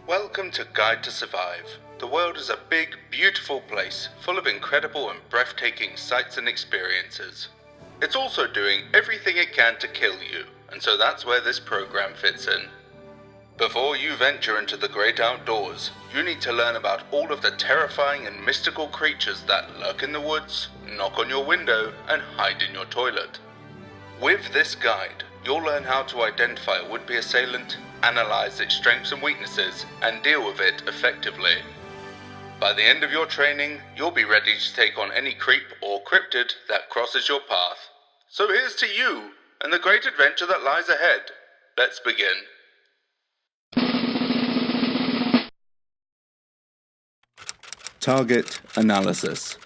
Welcome to Guide to Survive. The world is a big, beautiful place, full of incredible and breathtaking sights and experiences. It's also doing everything it can to kill you, and so that's where this program fits in. Before you venture into the great outdoors, you need to learn about all of the terrifying and mystical creatures that lurk in the woods, knock on your window, and hide in your toilet. With this guide, you'll learn how to identify a would-be assailant, analyze its strengths and weaknesses, and deal with it effectively. By the end of your training, you'll be ready to take on any creep or cryptid that crosses your path. So here's to you, and the great adventure that lies ahead. Let's begin. Target Analysis.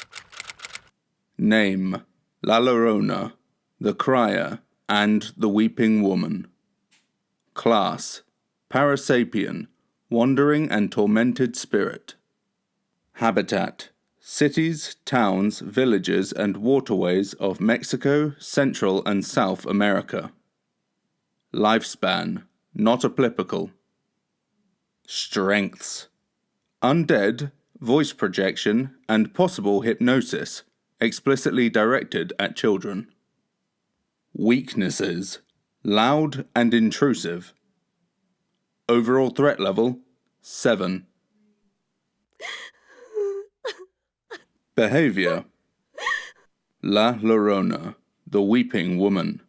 Name: Llorona, the Crier, and the Weeping Woman. Class: Parasapien, Wandering and Tormented Spirit. Habitat: cities, towns, villages, and waterways of Mexico, Central and South America. Lifespan: not applicable. Strengths: undead, voice projection, and possible hypnosis, explicitly directed at children. Weaknesses: loud and intrusive. Overall threat level: 7. Behavior: La Llorona, the Weeping Woman.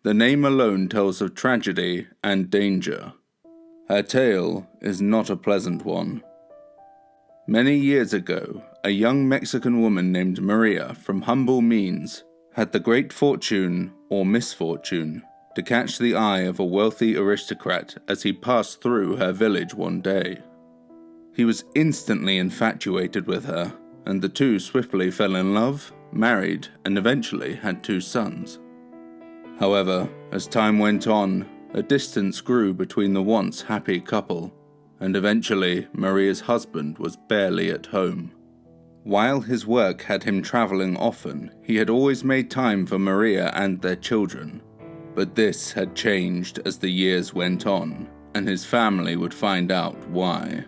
The name alone tells of tragedy and danger. Her tale is not a pleasant one. Many years ago, a young Mexican woman named Maria from humble means had the great fortune, or misfortune, to catch the eye of a wealthy aristocrat as he passed through her village one day. He was instantly infatuated with her, and the two swiftly fell in love, married, and eventually had 2 sons. However, as time went on, a distance grew between the once happy couple, and eventually Maria's husband was barely at home. While his work had him traveling often, he had always made time for Maria and their children. But this had changed as the years went on, and his family would find out why.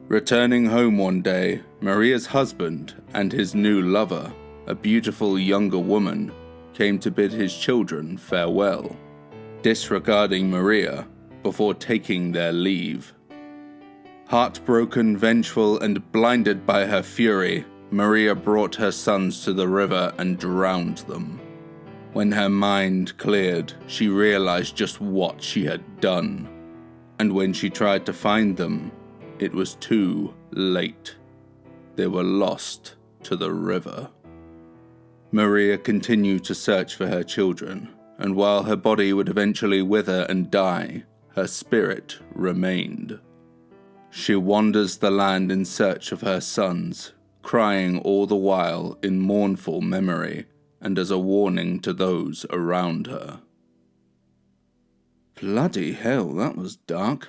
Returning home one day, Maria's husband and his new lover, a beautiful younger woman, came to bid his children farewell, disregarding Maria before taking their leave. Heartbroken, vengeful, and blinded by her fury, Maria brought her sons to the river and drowned them. When her mind cleared, she realized just what she had done. And when she tried to find them, it was too late. They were lost to the river. Maria continued to search for her children, and while her body would eventually wither and die, her spirit remained. She wanders the land in search of her sons, crying all the while in mournful memory and as a warning to those around her. Bloody hell, that was dark.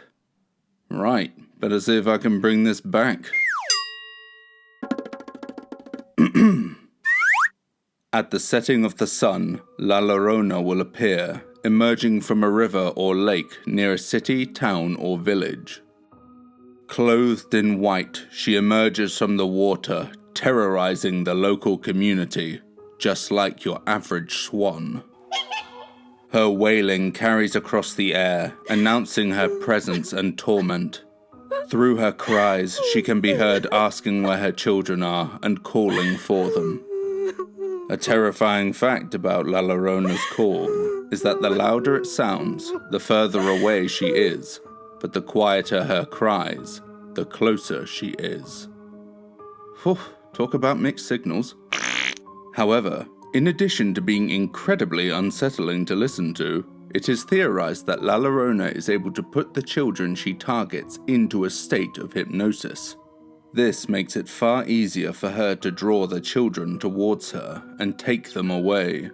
Right, better see if I can bring this back. At the setting of the sun, La Llorona will appear, emerging from a river or lake near a city, town, or village. Clothed in white, she emerges from the water, terrorizing the local community, just like your average swan. Her wailing carries across the air, announcing her presence and torment. Through her cries, she can be heard asking where her children are and calling for them. A terrifying fact about La Llorona's call is that the louder it sounds, the further away she is. But the quieter her cries, the closer she is. Whew, talk about mixed signals. However, in addition to being incredibly unsettling to listen to, it is theorized that La Llorona is able to put the children she targets into a state of hypnosis. This makes it far easier for her to draw the children towards her and take them away.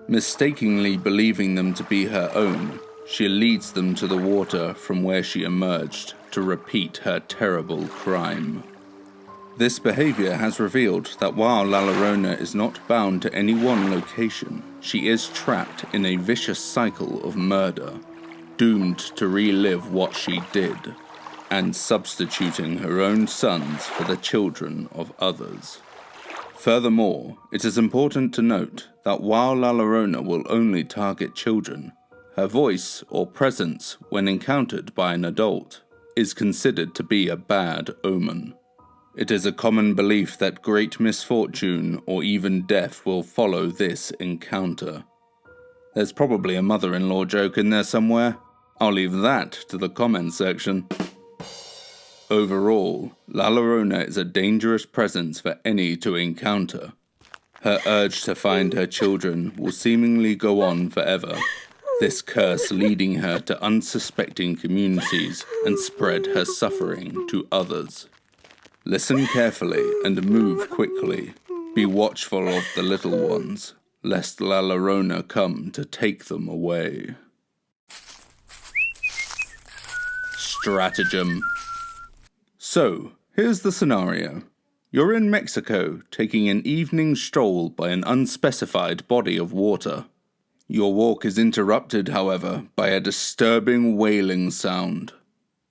Mistakenly believing them to be her own, she leads them to the water from where she emerged to repeat her terrible crime. This behavior has revealed that while La Llorona is not bound to any one location, she is trapped in a vicious cycle of murder, doomed to relive what she did. and substituting her own sons for the children of others. Furthermore, it is important to note that while La Llorona will only target children, her voice or presence when encountered by an adult is considered to be a bad omen. It is a common belief that great misfortune or even death will follow this encounter. There's probably a mother-in-law joke in there somewhere. I'll leave that to the comment section. Overall, La Llorona is a dangerous presence for any to encounter. Her urge to find her children will seemingly go on forever, this curse leading her to unsuspecting communities and spread her suffering to others. Listen carefully and move quickly. Be watchful of the little ones, lest La Llorona come to take them away. Stratagem. So, here's the scenario. You're in Mexico, taking an evening stroll by an unspecified body of water. Your walk is interrupted, however, by a disturbing wailing sound.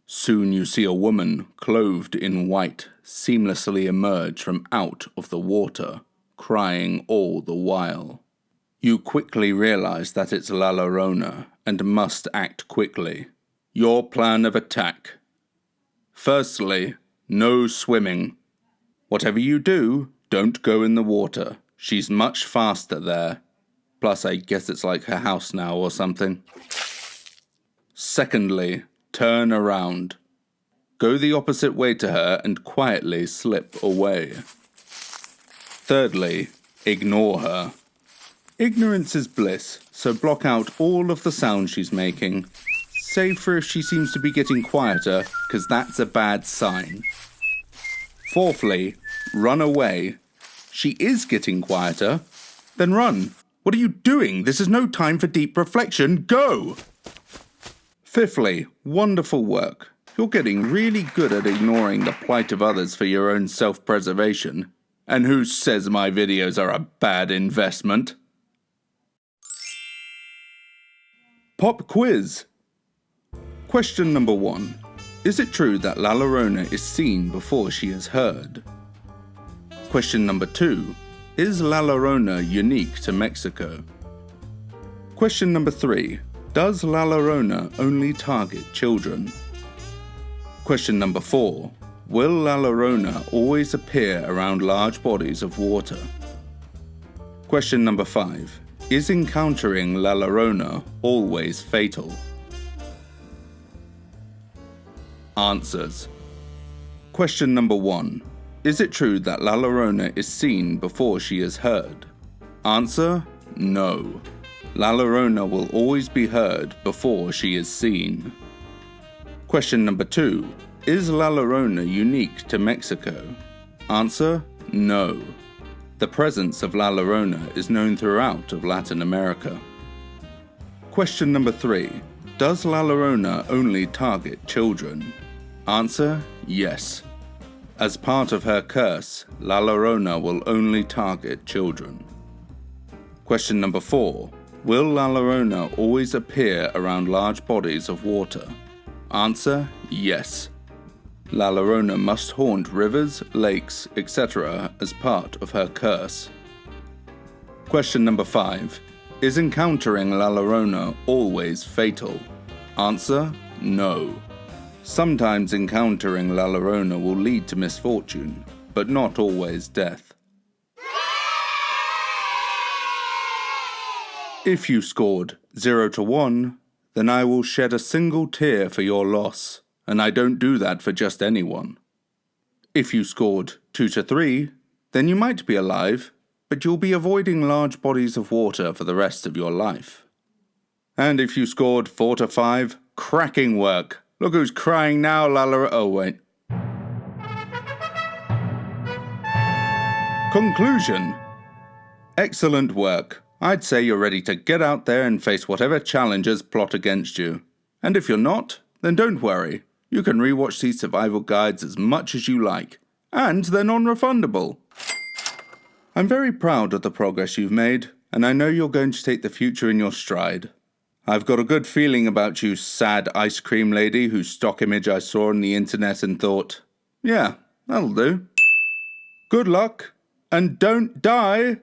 Soon you see a woman, clothed in white, seamlessly emerge from out of the water, crying all the while. You quickly realize that it's La Llorona, and must act quickly. Your plan of attack. Firstly, no swimming. Whatever you do, don't go in the water. She's much faster there. Plus, I guess it's like her house now or something. Secondly, turn around. Go the opposite way to her and quietly slip away. Thirdly, ignore her. Ignorance is bliss, so block out all of the sound she's making. Save for if she seems to be getting quieter, because that's a bad sign. Fourthly, run away. She is getting quieter. Then run. What are you doing? This is no time for deep reflection. Go! Fifthly, wonderful work. You're getting really good at ignoring the plight of others for your own self-preservation. And who says my videos are a bad investment? Pop quiz. Question number 1. Is it true that La Llorona is seen before she is heard? Question number 2. Is La Llorona unique to Mexico? Question number 3. Does La Llorona only target children? Question number 4. Will La Llorona always appear around large bodies of water? Question number 5. Is encountering La Llorona always fatal? Answers. Question number 1. Is it true that La Llorona is seen before she is heard? Answer, no. La Llorona will always be heard before she is seen. Question number 2. Is La Llorona unique to Mexico? Answer, no. The presence of La Llorona is known throughout of Latin America. Question number 3. Does La Llorona only target children? Answer, yes. As part of her curse, La Llorona will only target children. Question number 4. Will La Llorona always appear around large bodies of water? Answer, yes. La Llorona must haunt rivers, lakes, etc. as part of her curse. Question number 5. Is encountering La Llorona always fatal? Answer, no. Sometimes encountering La Llorona will lead to misfortune, but not always death. If you scored 0 to 1, then I will shed a single tear for your loss, and I don't do that for just anyone. If you scored 2 to 3, then you might be alive, but you'll be avoiding large bodies of water for the rest of your life. And if you scored 4 to 5, cracking work. Look who's crying now, La Llorona. Oh, wait. Conclusion. Excellent work. I'd say you're ready to get out there and face whatever challenges plot against you. And if you're not, then don't worry. You can rewatch these survival guides as much as you like. And they're non-refundable. I'm very proud of the progress you've made, and I know you're going to take the future in your stride. I've got a good feeling about you, sad ice cream lady whose stock image I saw on the internet and thought, yeah, that'll do. Good luck, and don't die!